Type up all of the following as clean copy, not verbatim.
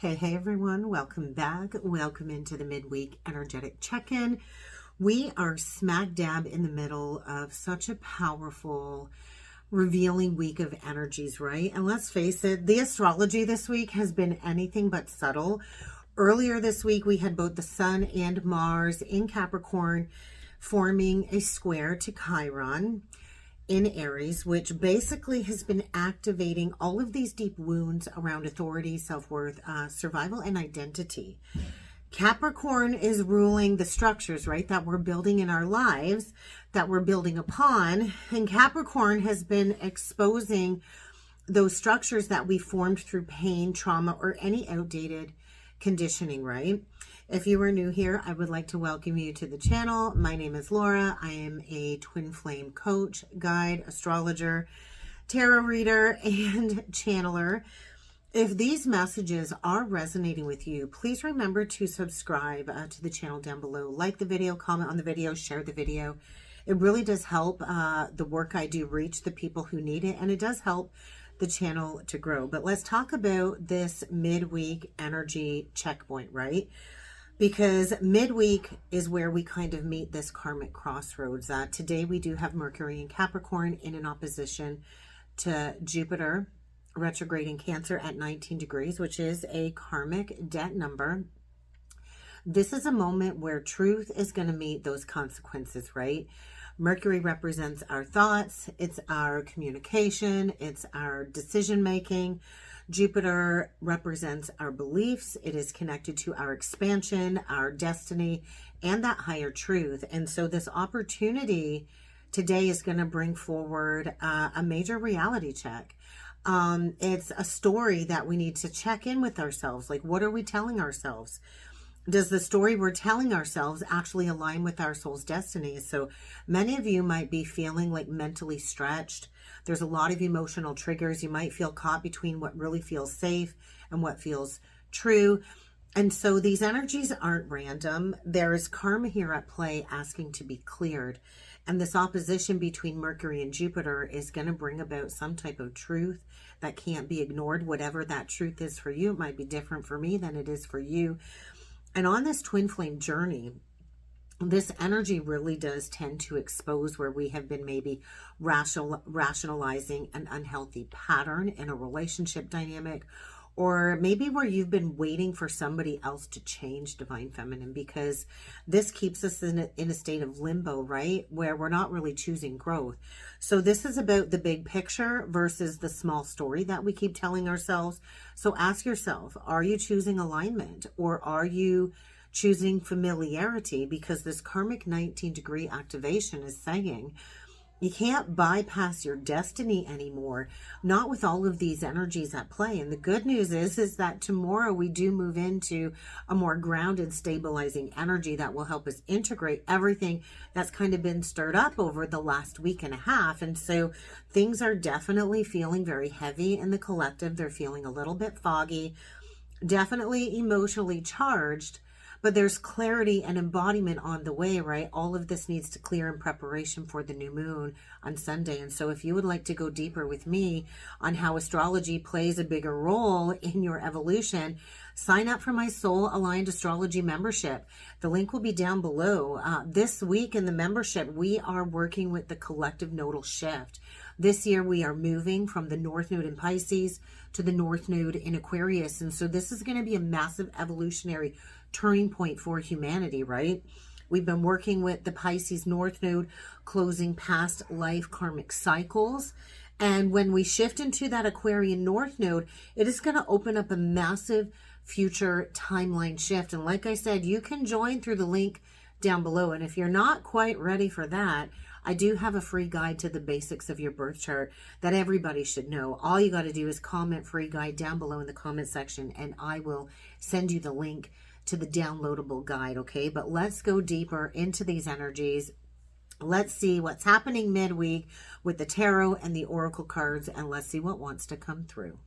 Hey everyone, welcome back. Welcome into the midweek energetic check-in. We are smack dab in the middle of such a powerful, revealing week of energies, right? And let's face it, the astrology this week has been anything but subtle. Earlier this week, we had both the Sun and Mars in Capricorn forming a square to Chiron in Aries, which basically has been activating all of these deep wounds around authority, self-worth, survival, and identity. Capricorn is ruling the structures, right, that we're building in our lives, that we're building upon. And Capricorn has been exposing those structures that we formed through pain, trauma, or any outdated conditioning, right? If you are new here, I would like to welcome you to the channel. My name is Laura. I am a twin flame coach, guide, astrologer, tarot reader, and channeler. If these messages are resonating with you, please remember to subscribe to the channel down below. Like the video, comment on the video, share the video. It really does help the work I do reach the people who need it, and it does help the channel to grow. But let's talk about this midweek energy checkpoint, right? Because midweek is where we kind of meet this karmic crossroads. Today we do have Mercury in Capricorn in an opposition to Jupiter retrograde in Cancer at 19 degrees, which is a karmic debt number. This is a moment where truth is going to meet those consequences, right? Mercury represents our thoughts, it's our communication, it's our decision making. Jupiter represents our beliefs. It is connected to our expansion, our destiny, and that higher truth. And so this opportunity today is going to bring forward a major reality check. It's a story that we need to check in with ourselves. Like, what are we telling ourselves? Does the story we're telling ourselves actually align with our soul's destiny? So many of you might be feeling like mentally stretched. There's a lot of emotional triggers. You might feel caught between what really feels safe and what feels true. And so these energies aren't random. There is karma here at play asking to be cleared. And this opposition between Mercury and Jupiter is going to bring about some type of truth that can't be ignored. Whatever that truth is for you, it might be different for me than it is for you. And on this twin flame journey, this energy really does tend to expose where we have been maybe rationalizing an unhealthy pattern in a relationship dynamic, or maybe where you've been waiting for somebody else to change, Divine Feminine, because this keeps us in a state of limbo, right? Where we're not really choosing growth. So this is about the big picture versus the small story that we keep telling ourselves. So ask yourself, are you choosing alignment, or are you choosing familiarity? Because this karmic 19-degree activation is saying you can't bypass your destiny anymore, not with all of these energies at play. And the good news is that tomorrow we do move into a more grounded, stabilizing energy that will help us integrate everything that's kind of been stirred up over the last week and a half. And so things are definitely feeling very heavy in the collective. They're feeling a little bit foggy, definitely emotionally charged. But there's clarity and embodiment on the way, right? All of this needs to clear in preparation for the new moon on Sunday. And so if you would like to go deeper with me on how astrology plays a bigger role in your evolution, sign up for my Soul Aligned Astrology membership. The link will be down below. This week in the membership, we are working with the collective nodal shift. This year, we are moving from the North Node in Pisces to the North Node in Aquarius. And so this is going to be a massive evolutionary turning point for humanity, right? We've been working with the Pisces North Node, closing past life karmic cycles. And when we shift into that Aquarian North Node, it is going to open up a massive future timeline shift. And like I said, you can join through the link down below. And if you're not quite ready for that, I do have a free guide to the basics of your birth chart that everybody should know. All you got to do is comment free guide down below in the comment section, and I will send you the link to the downloadable guide, okay? But let's go deeper into these energies. Let's see what's happening midweek with the tarot and the oracle cards, and let's see what wants to come through.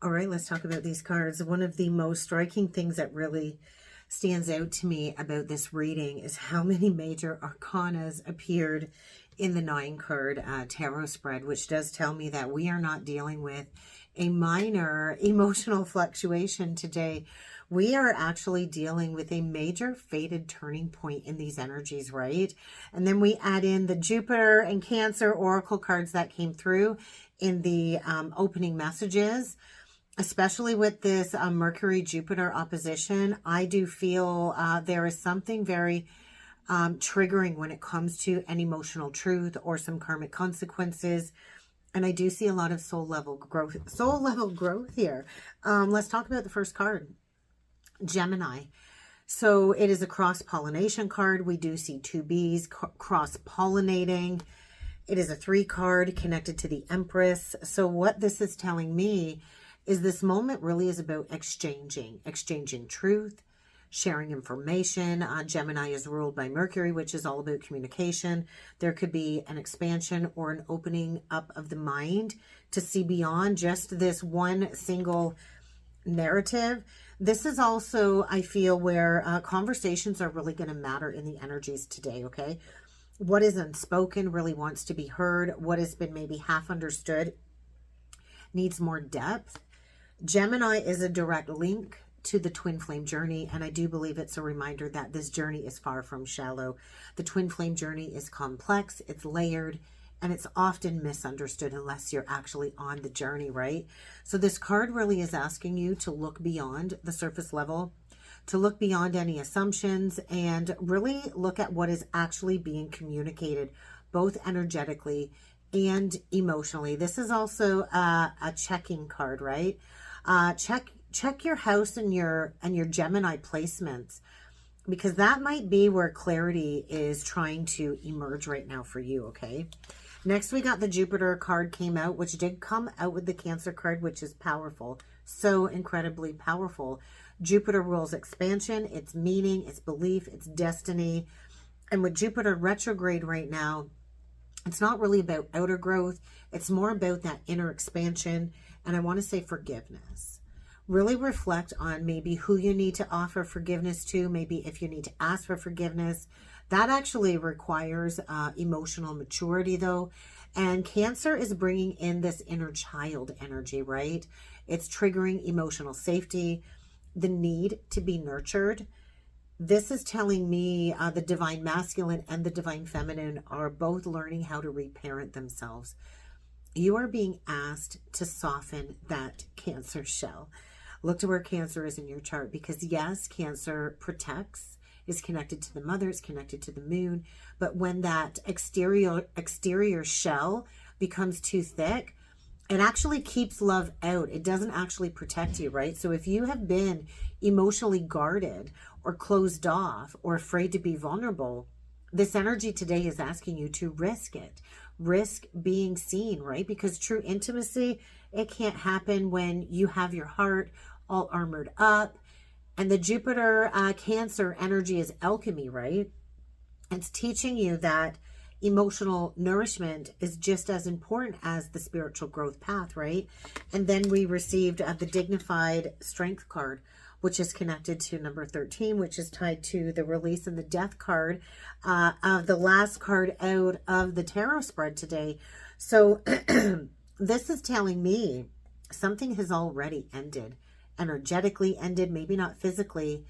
All right, let's talk about these cards. One of the most striking things that really stands out to me about this reading is how many major arcanas appeared in the 9-card tarot spread, which does tell me that we are not dealing with a minor emotional fluctuation today. We are actually dealing with a major fated turning point in these energies, right? And then we add in the Jupiter and Cancer oracle cards that came through in the opening messages. Especially with this Mercury-Jupiter opposition, I do feel there is something very triggering when it comes to an emotional truth or some karmic consequences. And I do see a lot of soul level growth here. Let's talk about the first card, Gemini. So it is a cross-pollination card. We do see two bees cross-pollinating. It is a 3 card connected to the Empress. So what this is telling me is this moment really is about exchanging truth, sharing information. Gemini is ruled by Mercury, which is all about communication. There could be an expansion or an opening up of the mind to see beyond just this one single narrative. This is also, I feel, where conversations are really going to matter in the energies today, okay? What is unspoken really wants to be heard. What has been maybe half understood needs more depth. Gemini is a direct link to the twin flame journey, and I do believe it's a reminder that this journey is far from shallow. The twin flame journey is complex, it's layered, and it's often misunderstood unless you're actually on the journey, right? So this card really is asking you to look beyond the surface level, to look beyond any assumptions, and really look at what is actually being communicated, both energetically and emotionally. This is also a checking card, right? Check your house and your Gemini placements, because that might be where clarity is trying to emerge right now for you, okay? Next, we got the Jupiter card came out, which did come out with the Cancer card, which is powerful. So incredibly powerful. Jupiter rules expansion, its meaning, its belief, its destiny. And with Jupiter retrograde right now, it's not really about outer growth. It's more about that inner expansion. And I want to say forgiveness. Really reflect on maybe who you need to offer forgiveness to. Maybe if you need to ask for forgiveness. That actually requires emotional maturity, though. And Cancer is bringing in this inner child energy, right? It's triggering emotional safety, the need to be nurtured. This is telling me the divine masculine and the divine feminine are both learning how to reparent themselves. You are being asked to soften that Cancer shell. Look to where Cancer is in your chart, because yes, Cancer protects, is connected to the mother, is connected to the moon. But when that exterior shell becomes too thick, it actually keeps love out. It doesn't actually protect you, right? So if you have been emotionally guarded or closed off or afraid to be vulnerable, this energy today is asking you to risk it. Risk being seen, right? Because true intimacy, it can't happen when you have your heart all armored up. And the Jupiter Cancer energy is alchemy, right? It's teaching you that emotional nourishment is just as important as the spiritual growth path, right? And then we received the Dignified Strength card, which is connected to number 13, which is tied to the Release and the Death card, the last card out of the tarot spread today. So this is telling me something has already ended, energetically ended, maybe not physically,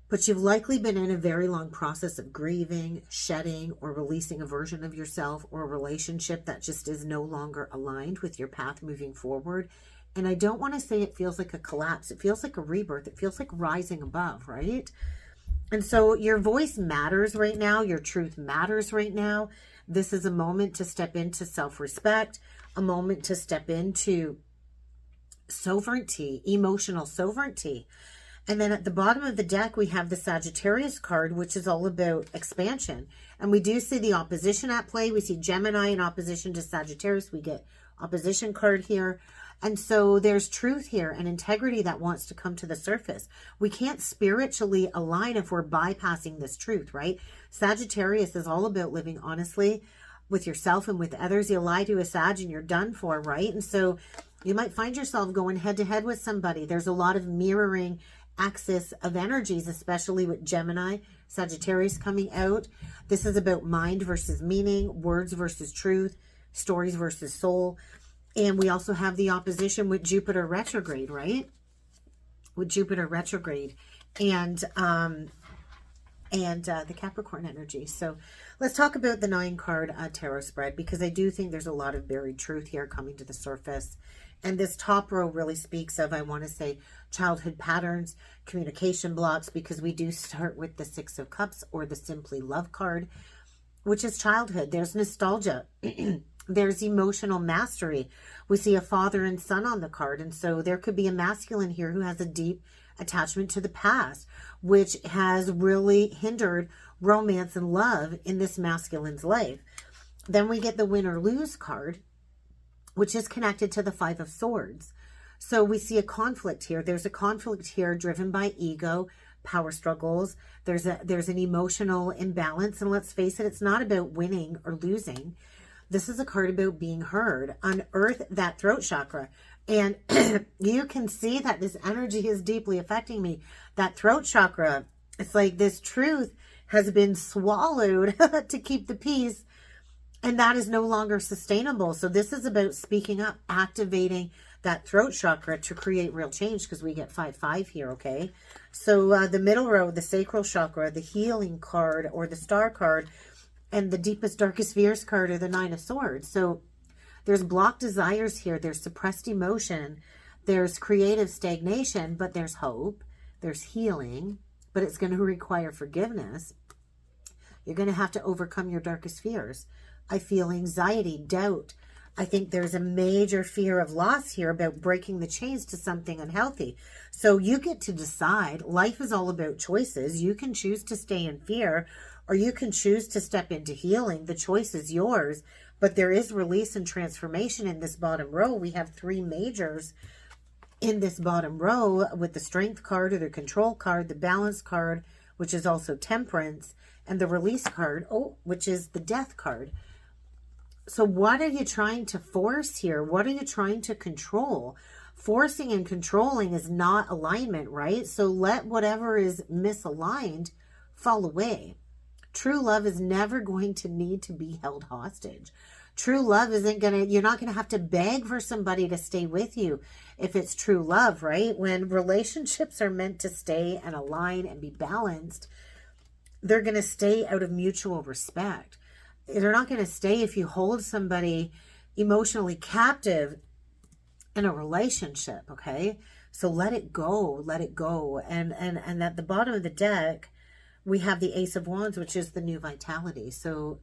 but you've likely been in a very long process of grieving, shedding, or releasing a version of yourself or a relationship that just is no longer aligned with your path moving forward. And I don't want to say it feels like a collapse. It feels like a rebirth. It feels like rising above, right? And so your voice matters right now. Your truth matters right now. This is a moment to step into self-respect, a moment to step into sovereignty, emotional sovereignty. And then at the bottom of the deck, we have the Sagittarius card, which is all about expansion. And we do see the opposition at play. We see Gemini in opposition to Sagittarius. We get opposition card here. And so there's truth here and integrity that wants to come to the surface. We can't spiritually align if we're bypassing this truth, right? Sagittarius is all about living honestly with yourself and with others. You lie to a Sag and you're done for, right? And so You might find yourself going head to head with somebody. There's a lot of mirroring axis of energies, especially with Gemini, Sagittarius coming out. This is about mind versus meaning, words versus truth, stories versus soul. And we also have the opposition with Jupiter retrograde, right? With Jupiter retrograde and the Capricorn energy. So let's talk about the 9-card tarot spread, because I do think there's a lot of buried truth here coming to the surface. And this top row really speaks of, I want to say, childhood patterns, communication blocks, because we do start with the 6 of Cups, or the Simply Love card, which is childhood. There's nostalgia. There's emotional mastery. We see a father and son on the card. And so there could be a masculine here who has a deep attachment to the past, which has really hindered romance and love in this masculine's life. Then we get the win or lose card, which is connected to the 5 of Swords. So we see a conflict here. There's a conflict here driven by ego, power struggles. There's an emotional imbalance. And let's face it, it's not about winning or losing. This is a card about being heard. Unearth that throat chakra. And you can see that this energy is deeply affecting me. That throat chakra, it's like this truth has been swallowed to keep the peace. And that is no longer sustainable. So this is about speaking up, activating that throat chakra to create real change, because we get 5-5 here, okay? So the middle row, the sacral chakra, the healing card, or the star card, and the deepest, darkest fears card are the 9 of Swords. So there's blocked desires here. There's suppressed emotion. There's creative stagnation, but there's hope. There's healing, but it's going to require forgiveness. You're going to have to overcome your darkest fears. I feel anxiety, doubt. I think there's a major fear of loss here about breaking the chains to something unhealthy. So you get to decide. Life is all about choices. You can choose to stay in fear, or you can choose to step into healing. The choice is yours, but there is release and transformation in this bottom row. We have 3 majors in this bottom row, with the Strength card, or the Control card, the Balance card, which is also Temperance, and the Release card, which is the Death card. So what are you trying to force here? What are you trying to control? Forcing and controlling is not alignment, right? So let whatever is misaligned fall away. True love is never going to need to be held hostage. True love you're not going to have to beg for somebody to stay with you if it's true love, right? When relationships are meant to stay and align and be balanced, they're going to stay out of mutual respect. They're not going to stay if you hold somebody emotionally captive in a relationship, okay? So let it go, let it go. And at the bottom of the deck, we have the Ace of Wands, which is the new vitality. So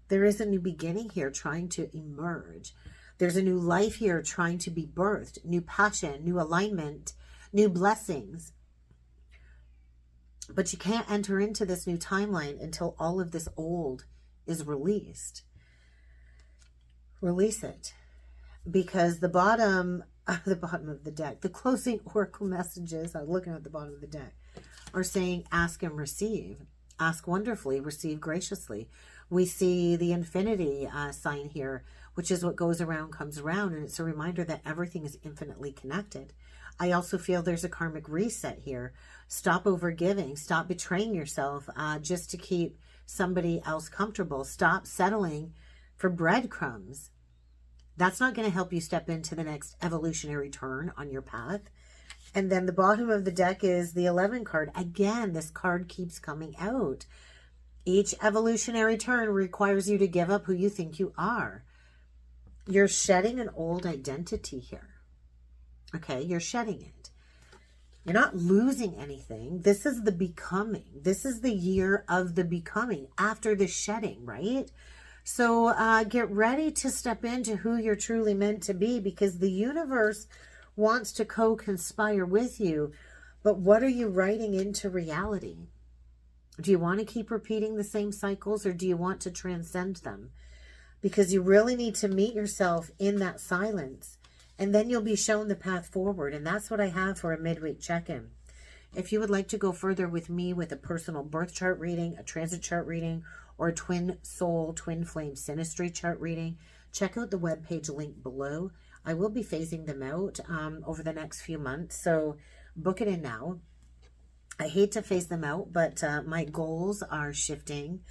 there is a new beginning here trying to emerge. There's a new life here trying to be birthed, new passion, new alignment, new blessings. But you can't enter into this new timeline until all of this old is released. Release it. Because the bottom of the deck, the closing oracle messages, I'm looking at the bottom of the deck, are saying ask and receive. Ask wonderfully, receive graciously. We see the infinity sign here, which is what goes around comes around, and it's a reminder that everything is infinitely connected. I also feel there's a karmic reset here. Stop overgiving. Stop betraying yourself just to keep somebody else comfortable. Stop settling for breadcrumbs. That's not going to help you step into the next evolutionary turn on your path. And then the bottom of the deck is the 11 card. Again, this card keeps coming out. Each evolutionary turn requires you to give up who you think you are. You're shedding an old identity here. Okay, you're shedding it. You're not losing anything. This is the becoming. This is the year of the becoming after the shedding, right? So get ready to step into who you're truly meant to be, because the universe wants to co-conspire with you. But what are you writing into reality? Do you want to keep repeating the same cycles, or do you want to transcend them? Because you really need to meet yourself in that silence. And then you'll be shown the path forward. And that's what I have for a midweek check-in. If you would like to go further with me with a personal birth chart reading, a transit chart reading, or a twin soul, twin flame synastry chart reading, check out the webpage link below. I will be phasing them out over the next few months. So book it in now. I hate to phase them out, but my goals are shifting.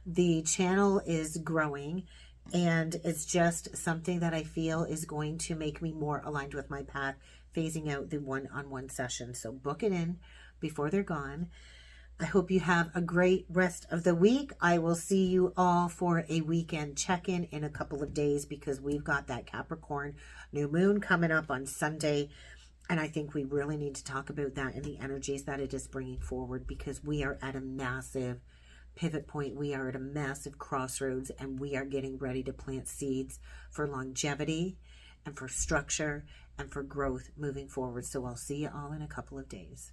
The channel is growing, and it's just something that I feel is going to make me more aligned with my path, phasing out the one-on-one session. So book it in before they're gone. I hope you have a great rest of the week. I will see you all for a weekend check-in in a couple of days, because we've got that Capricorn new moon coming up on Sunday. And I think we really need to talk about that and the energies that it is bringing forward, because we are at a massive pivot point. We are at a massive crossroads, and we are getting ready to plant seeds for longevity and for structure and for growth moving forward. So I'll see you all in a couple of days.